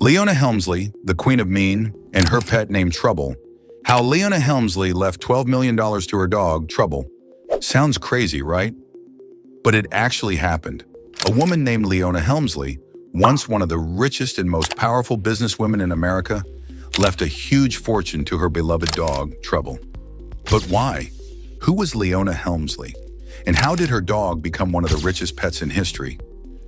Leona Helmsley, the Queen of Mean, and her pet named Trouble. How Leona Helmsley left $12 million to her dog, Trouble. Sounds crazy, right? But it actually happened. A woman named Leona Helmsley, once one of the richest and most powerful businesswomen in America, left a huge fortune to her beloved dog, Trouble. But why? Who was Leona Helmsley? And how did her dog become one of the richest pets in history?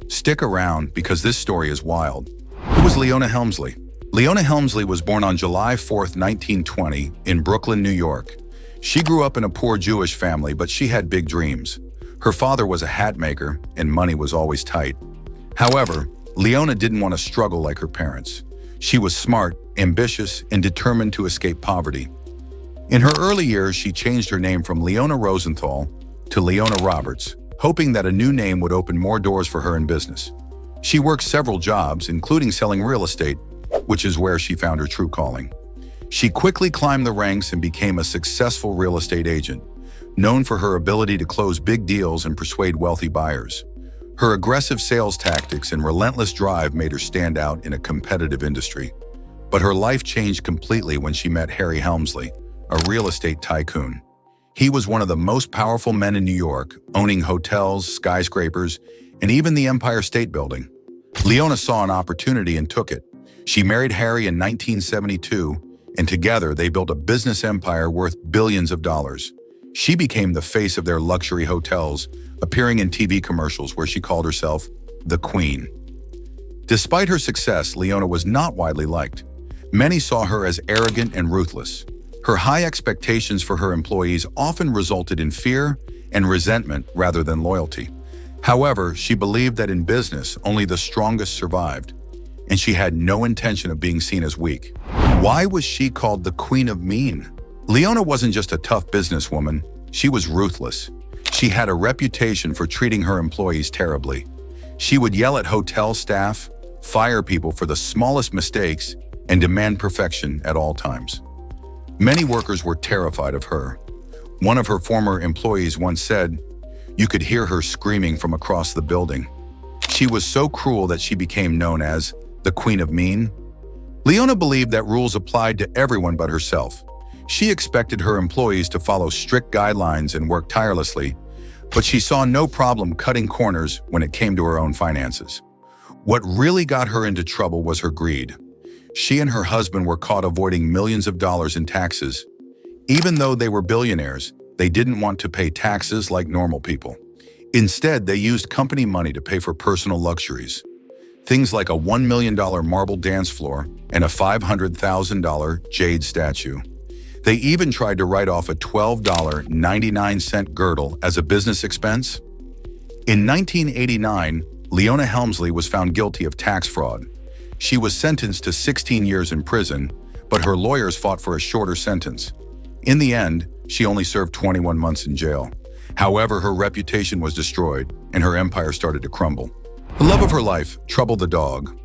Stick around because this story is wild. Who was Leona Helmsley? Leona Helmsley was born on July 4, 1920, in Brooklyn, New York. She grew up in a poor Jewish family, but she had big dreams. Her father was a hat maker, and money was always tight. However, Leona didn't want to struggle like her parents. She was smart, ambitious, and determined to escape poverty. In her early years, she changed her name from Leona Rosenthal to Leona Roberts, hoping that a new name would open more doors for her in business. She worked several jobs, including selling real estate, which is where she found her true calling. She quickly climbed the ranks and became a successful real estate agent, known for her ability to close big deals and persuade wealthy buyers. Her aggressive sales tactics and relentless drive made her stand out in a competitive industry. But her life changed completely when she met Harry Helmsley, a real estate tycoon. He was one of the most powerful men in New York, owning hotels, skyscrapers, and even the Empire State Building. Leona saw an opportunity and took it. She married Harry in 1972, and together they built a business empire worth billions of dollars. She became the face of their luxury hotels, appearing in TV commercials where she called herself the Queen. Despite her success, Leona was not widely liked. Many saw her as arrogant and ruthless. Her high expectations for her employees often resulted in fear and resentment rather than loyalty. However, she believed that in business, only the strongest survived, and she had no intention of being seen as weak. Why was she called the Queen of Mean? Leona wasn't just a tough businesswoman, she was ruthless. She had a reputation for treating her employees terribly. She would yell at hotel staff, fire people for the smallest mistakes, and demand perfection at all times. Many workers were terrified of her. One of her former employees once said, "You could hear her screaming from across the building." She was so cruel that she became known as the Queen of Mean. Leona believed that rules applied to everyone but herself. She expected her employees to follow strict guidelines and work tirelessly, but she saw no problem cutting corners when it came to her own finances. What really got her into trouble was her greed. She and her husband were caught avoiding millions of dollars in taxes. Even though they were billionaires, they didn't want to pay taxes like normal people. Instead, they used company money to pay for personal luxuries. Things like a $1 million marble dance floor and a $500,000 jade statue. They even tried to write off a $12.99 girdle as a business expense. In 1989, Leona Helmsley was found guilty of tax fraud. She was sentenced to 16 years in prison, but her lawyers fought for a shorter sentence. In the end, she only served 21 months in jail. However, her reputation was destroyed, and her empire started to crumble. The love of her life, Trouble the dog.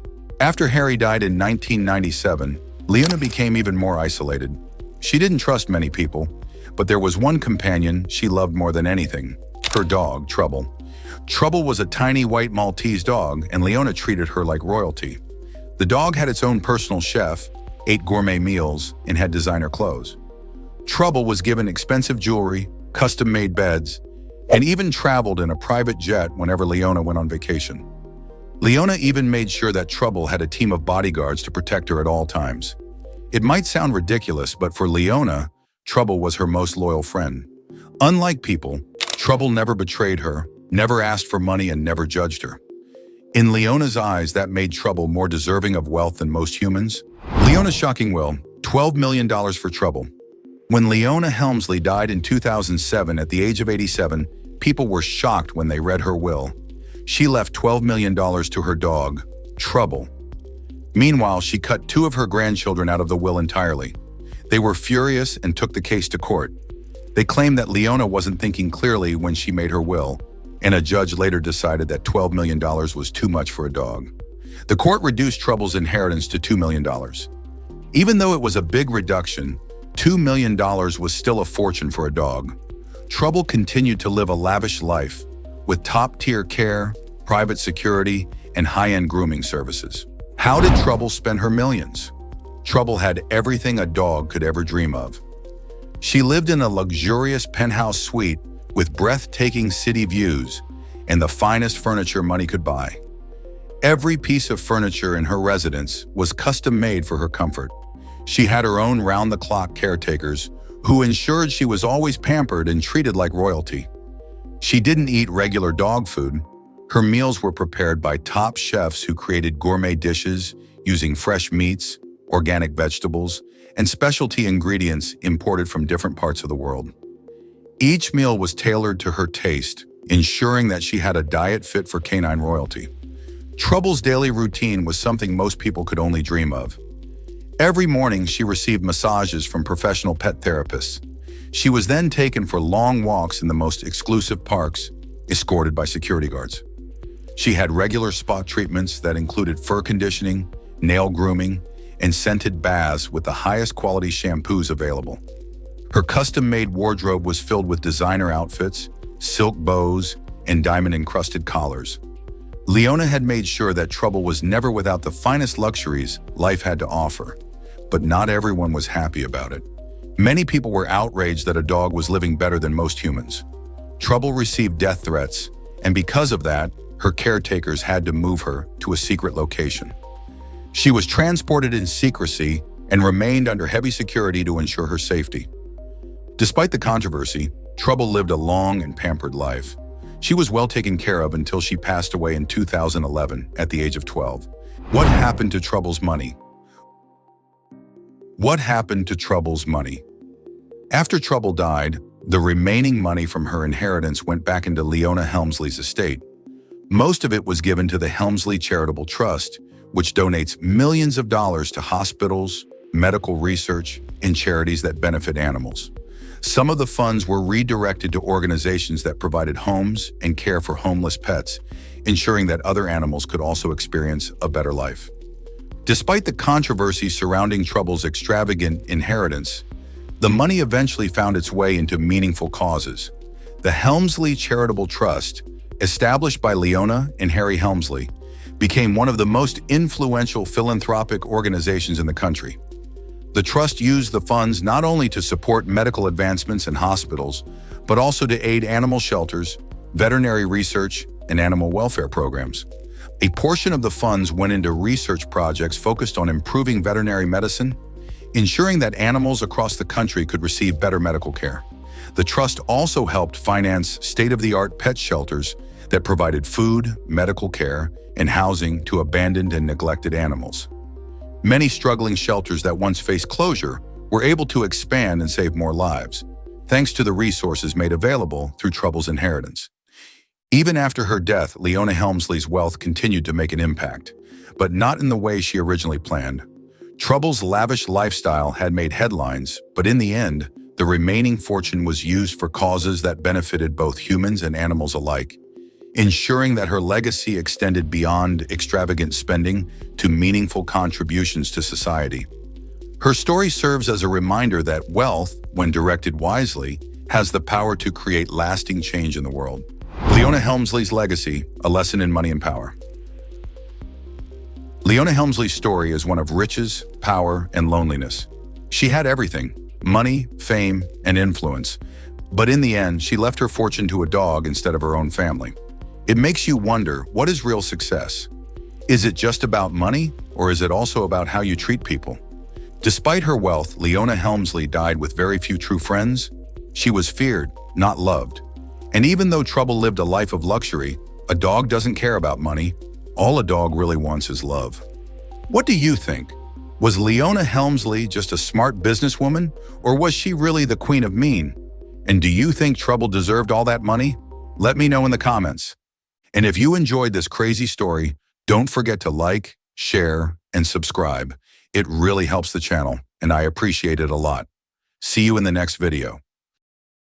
After Harry died in 1997, Leona became even more isolated. She didn't trust many people, but there was one companion she loved more than anything, her dog, Trouble. Trouble was a tiny white Maltese dog, and Leona treated her like royalty. The dog had its own personal chef, ate gourmet meals, and had designer clothes. Trouble was given expensive jewelry, custom-made beds, and even traveled in a private jet whenever Leona went on vacation. Leona even made sure that Trouble had a team of bodyguards to protect her at all times. It might sound ridiculous, but for Leona, Trouble was her most loyal friend. Unlike people, Trouble never betrayed her, never asked for money, and never judged her. In Leona's eyes, that made Trouble more deserving of wealth than most humans. Leona's shocking will, $12 million for Trouble. When Leona Helmsley died in 2007 at the age of 87, people were shocked when they read her will. She left $12 million to her dog, Trouble. Meanwhile, she cut 2 of her grandchildren out of the will entirely. They were furious and took the case to court. They claimed that Leona wasn't thinking clearly when she made her will, and a judge later decided that $12 million was too much for a dog. The court reduced Trouble's inheritance to $2 million. Even though it was a big reduction, $2 million was still a fortune for a dog. Trouble continued to live a lavish life, with top-tier care, private security, and high-end grooming services. How did Trouble spend her millions? Trouble had everything a dog could ever dream of. She lived in a luxurious penthouse suite with breathtaking city views and the finest furniture money could buy. Every piece of furniture in her residence was custom-made for her comfort. She had her own round-the-clock caretakers who ensured she was always pampered and treated like royalty. She didn't eat regular dog food. Her meals were prepared by top chefs who created gourmet dishes using fresh meats, organic vegetables, and specialty ingredients imported from different parts of the world. Each meal was tailored to her taste, ensuring that she had a diet fit for canine royalty. Trouble's daily routine was something most people could only dream of. Every morning, she received massages from professional pet therapists. She was then taken for long walks in the most exclusive parks, escorted by security guards. She had regular spa treatments that included fur conditioning, nail grooming, and scented baths with the highest quality shampoos available. Her custom-made wardrobe was filled with designer outfits, silk bows, and diamond-encrusted collars. Leona had made sure that Trouble was never without the finest luxuries life had to offer, but not everyone was happy about it. Many people were outraged that a dog was living better than most humans. Trouble received death threats, and because of that, her caretakers had to move her to a secret location. She was transported in secrecy and remained under heavy security to ensure her safety. Despite the controversy, Trouble lived a long and pampered life. She was well taken care of until she passed away in 2011 at the age of 12. What happened to Trouble's money? What happened to Trouble's money? After Trouble died, the remaining money from her inheritance went back into Leona Helmsley's estate. Most of it was given to the Helmsley Charitable Trust, which donates millions of dollars to hospitals, medical research, and charities that benefit animals. Some of the funds were redirected to organizations that provided homes and care for homeless pets, ensuring that other animals could also experience a better life. Despite the controversy surrounding Trouble's extravagant inheritance, the money eventually found its way into meaningful causes. The Helmsley Charitable Trust, established by Leona and Harry Helmsley, became one of the most influential philanthropic organizations in the country. The trust used the funds not only to support medical advancements in hospitals, but also to aid animal shelters, veterinary research, and animal welfare programs. A portion of the funds went into research projects focused on improving veterinary medicine, ensuring that animals across the country could receive better medical care. The trust also helped finance state-of-the-art pet shelters that provided food, medical care, and housing to abandoned and neglected animals. Many struggling shelters that once faced closure were able to expand and save more lives, thanks to the resources made available through Trouble's inheritance. Even after her death, Leona Helmsley's wealth continued to make an impact, but not in the way she originally planned. Trouble's lavish lifestyle had made headlines, but in the end, the remaining fortune was used for causes that benefited both humans and animals alike, ensuring that her legacy extended beyond extravagant spending to meaningful contributions to society. Her story serves as a reminder that wealth, when directed wisely, has the power to create lasting change in the world. Leona Helmsley's legacy, a lesson in money and power. Leona Helmsley's story is one of riches, power, and loneliness. She had everything: money, fame, and influence. But in the end, she left her fortune to a dog instead of her own family. It makes you wonder, what is real success? Is it just about money, or is it also about how you treat people? Despite her wealth, Leona Helmsley died with very few true friends. She was feared, not loved. And even though Trouble lived a life of luxury, a dog doesn't care about money. All a dog really wants is love. What do you think? Was Leona Helmsley just a smart businesswoman, or was she really the queen of mean? And do you think Trouble deserved all that money? Let me know in the comments. And if you enjoyed this crazy story, don't forget to like, share, and subscribe. It really helps the channel, and I appreciate it a lot. See you in the next video.